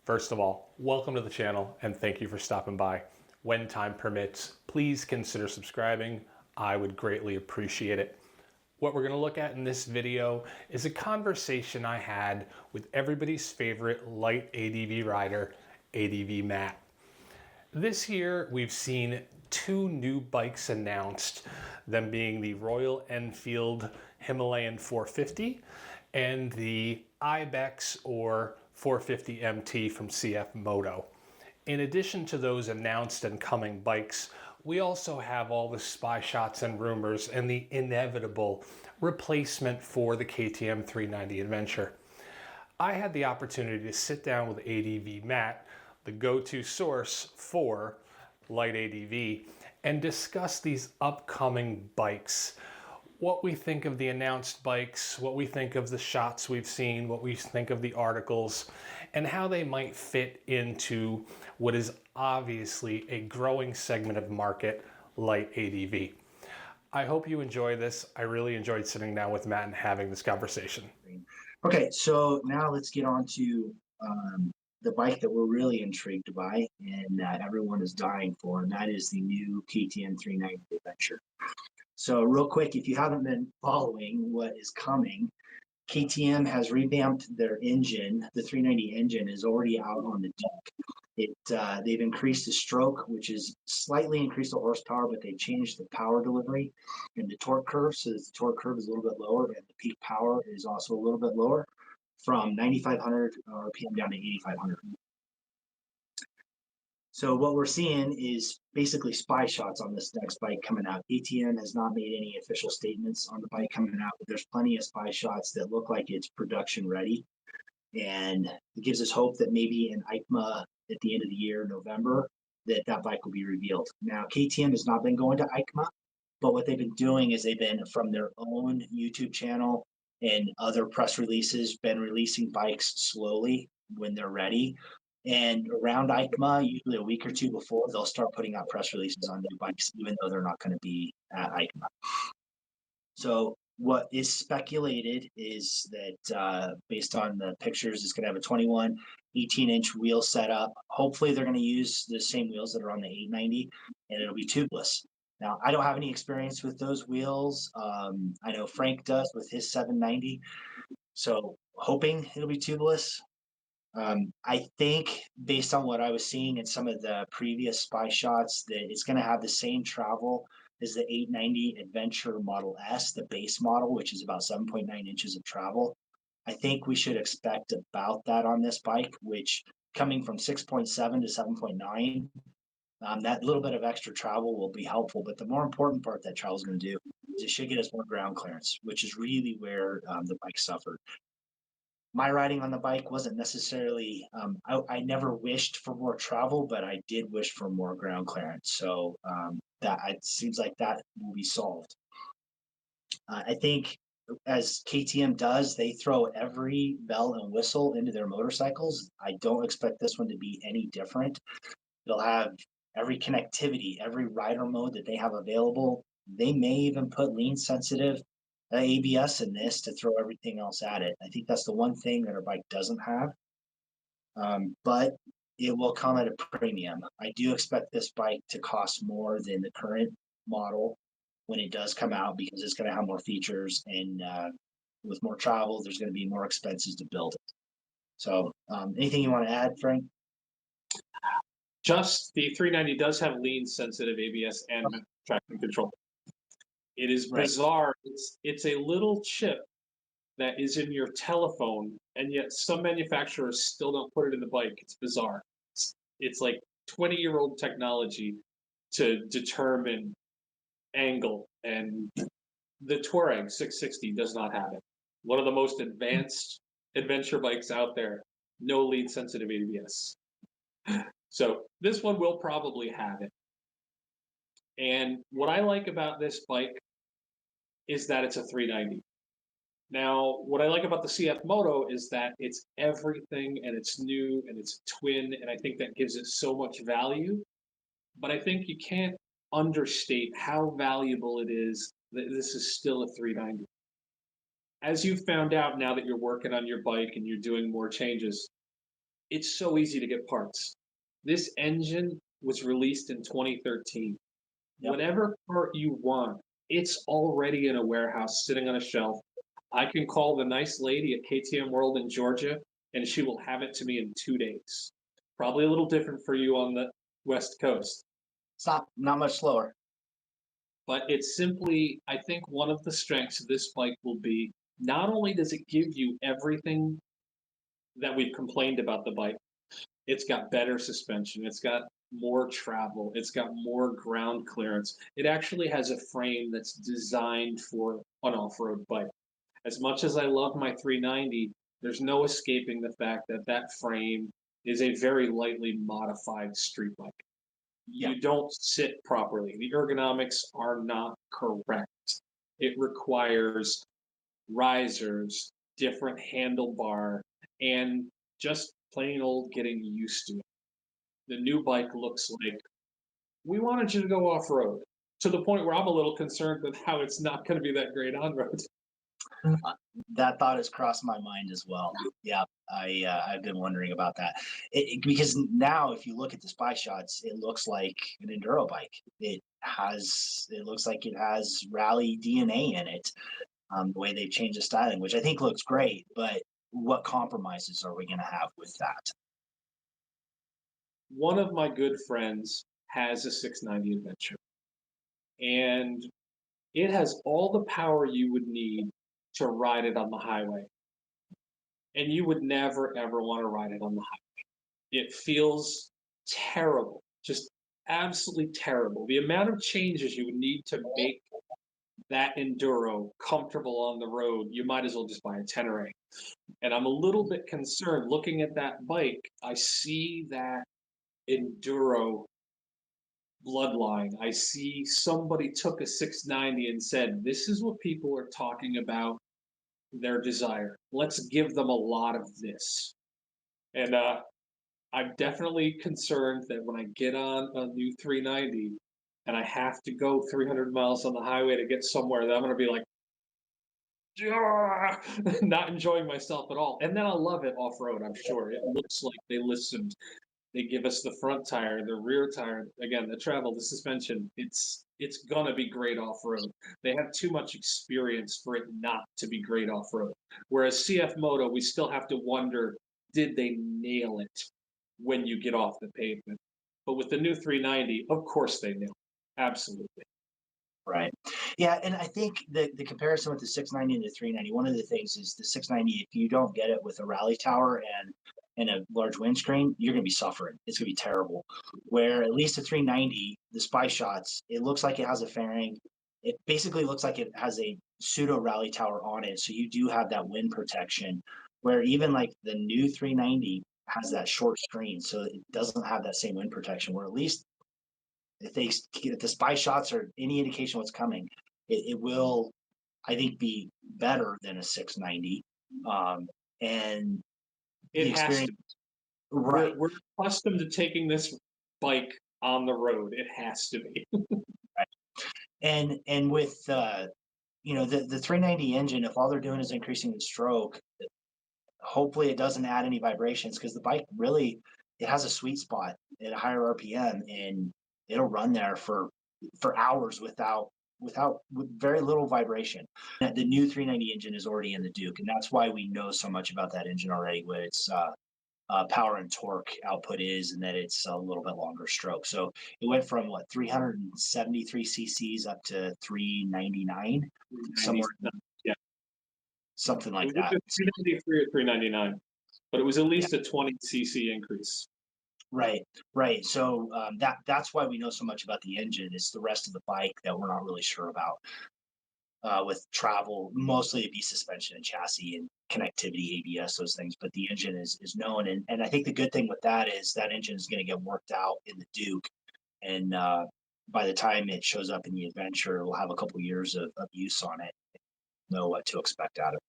First of all, welcome to the channel and thank you for stopping by. When time permits, please consider subscribing. I would greatly appreciate it. What we're going to look at in this video is a conversation I had with everybody's favorite light ADV rider, ADV Matt. This year, we've seen two new bikes announced, them being the Royal Enfield Himalayan 450 and the Ibex or 450 MT from CF Moto. In addition to those announced and coming bikes, we also have all the spy shots and rumors and the inevitable replacement for the KTM 390 Adventure. I had the opportunity to sit down with ADV Matt, the go-to source for light ADV, and discuss these upcoming bikes. What we think of the announced bikes, what we think of the shots we've seen, what we think of the articles, and how they might fit into what is obviously a growing segment of market, light ADV. I hope you enjoy this. I really enjoyed sitting down with Matt and having this conversation. Okay, so now let's get on to the bike that we're really intrigued by and that everyone is dying for, and that is the new KTM 390 Adventure. So real quick, if you haven't been following what is coming, KTM has revamped their engine. The 390 engine is already out on the deck. They've increased the stroke, which is slightly increased the horsepower, but they changed the power delivery and the torque curve. So the torque curve is a little bit lower, and the peak power is also a little bit lower, from 9,500 RPM down to 8,500. So what we're seeing is basically spy shots on this next bike coming out. KTM has not made any official statements on the bike coming out, but there's plenty of spy shots that look like it's production ready. And it gives us hope that maybe in EICMA at the end of the year, November, that bike will be revealed. Now, KTM has not been going to EICMA, but what they've been doing is they've been, from their own YouTube channel and other press releases, been releasing bikes slowly when they're ready. And around EICMA, usually a week or two before, they'll start putting out press releases on new bikes, even though they're not going to be at EICMA. So what is speculated is that based on the pictures, it's going to have a 21, 18-inch wheel setup. Hopefully, they're going to use the same wheels that are on the 890, and it'll be tubeless. Now, I don't have any experience with those wheels. I know Frank does with his 790. So hoping it'll be tubeless. I think based on what I was seeing in some of the previous spy shots, that it's going to have the same travel as the 890 Adventure Model S, the base model, which is about 7.9 inches of travel. I think we should expect about that on this bike, which coming from 6.7 to 7.9, that little bit of extra travel will be helpful. But the more important part that travel is going to do is it should get us more ground clearance, which is really where the bike suffered. My riding on the bike wasn't necessarily, I never wished for more travel, but I did wish for more ground clearance. So that it seems like that will be solved. I think as KTM does, they throw every bell and whistle into their motorcycles. I don't expect this one to be any different. It'll have every connectivity, every rider mode that they have available. They may even put lean sensitive ABS in this to throw everything else at it. I think that's the one thing that our bike doesn't have, but it will come at a premium. I do expect this bike to cost more than the current model when it does come out, because it's going to have more features, and with more travel, there's going to be more expenses to build it. So anything you want to add, Frank? Just the 390 does have lean sensitive ABS and traction control. It is bizarre. Right. It's a little chip that is in your telephone, and yet some manufacturers still don't put it in the bike. It's bizarre. It's like 20-year-old technology to determine angle, and the Touareg 660 does not have it. One of the most advanced adventure bikes out there, no lean sensitive ABS. So this one will probably have it. And what I like about this bike is that it's a 390. Now, what I like about the CF Moto is that it's everything, and it's new, and it's twin, and I think that gives it so much value. But I think you can't understate how valuable it is that this is still a 390. As you've found out now that you're working on your bike and you're doing more changes, it's so easy to get parts. This engine was released in 2013. Yep. Whatever part you want, it's already in a warehouse sitting on a shelf. I can call the nice lady at KTM World in Georgia, and she will have it to me in 2 days. Probably a little different for you on the West Coast. It's not much slower. But it's simply, I think one of the strengths of this bike will be not only does it give you everything that we've complained about the bike, it's got better suspension, it's got more travel, it's got more ground clearance. It actually has a frame that's designed for an off road bike. As much as I love my 390, there's no escaping the fact that that frame is a very lightly modified street bike. Yeah. You don't sit properly. The ergonomics are not correct. It requires risers, different handlebar, and just plain old getting used to it. The new bike looks like we wanted you to go off road to the point where I'm a little concerned with how it's not going to be that great on road. That thought has crossed my mind as well. Yeah, I've been wondering about that because now if you look at the spy shots, it looks like an enduro bike. It looks like it has rally DNA in it. The way they've changed the styling, which I think looks great, but what compromises are we going to have with that? One of my good friends has a 690 Adventure, and it has all the power you would need to ride it on the highway. And you would never, ever want to ride it on the highway. It feels terrible, just absolutely terrible. The amount of changes you would need to make that enduro comfortable on the road, you might as well just buy a Tenere. And I'm a little bit concerned looking at that bike. I see that enduro bloodline. I see somebody took a 690 and said, this is what people are talking about their desire. Let's give them a lot of this. And I'm definitely concerned that when I get on a new 390 and I have to go 300 miles on the highway to get somewhere, that I'm going to be like, not enjoying myself at all. And then I'll love it off road, I'm sure. It looks like they listened. They give us the front tire, the rear tire, again, the travel, the suspension. It's gonna be great off road. They have too much experience for it not to be great off road. Whereas CF Moto, we still have to wonder, did they nail it when you get off the pavement? But with the new 390, of course they nailed it. Absolutely. Right. Yeah, and I think the comparison with the 690 and the 390, one of the things is the 690, if you don't get it with a rally tower and a large windscreen, you're going to be suffering. It's going to be terrible. Where at least the 390, the spy shots, it looks like it has a fairing. It basically looks like it has a pseudo rally tower on it, so you do have that wind protection. Where even like the new 390 has that short screen, so it doesn't have that same wind protection. Where at least if the spy shots are any indication what's coming, it will, I think, be better than a 690. And It the has to experience, be. right? We're accustomed to taking this bike on the road. It has to be. And with the 390 engine, if all they're doing is increasing the stroke, hopefully it doesn't add any vibrations because the bike really it has a sweet spot at a higher RPM and it'll run there for hours with very little vibration. The new 390 engine is already in the Duke, and that's why we know so much about that engine already, what its power and torque output is, and that it's a little bit longer stroke. So it went from 373 cc's up to 399, somewhere, Yeah. something It like was that. either 393 or 399, but it was at Yeah. least a 20 cc increase. Right, right. So that's why we know so much about the engine. It's the rest of the bike that we're not really sure about. With travel, mostly it'd be suspension and chassis and connectivity, ABS, those things. But the engine is known, and I think the good thing with that is that engine is going to get worked out in the Duke, and by the time it shows up in the Adventure, we'll have a couple years of use on it, know what to expect out of it.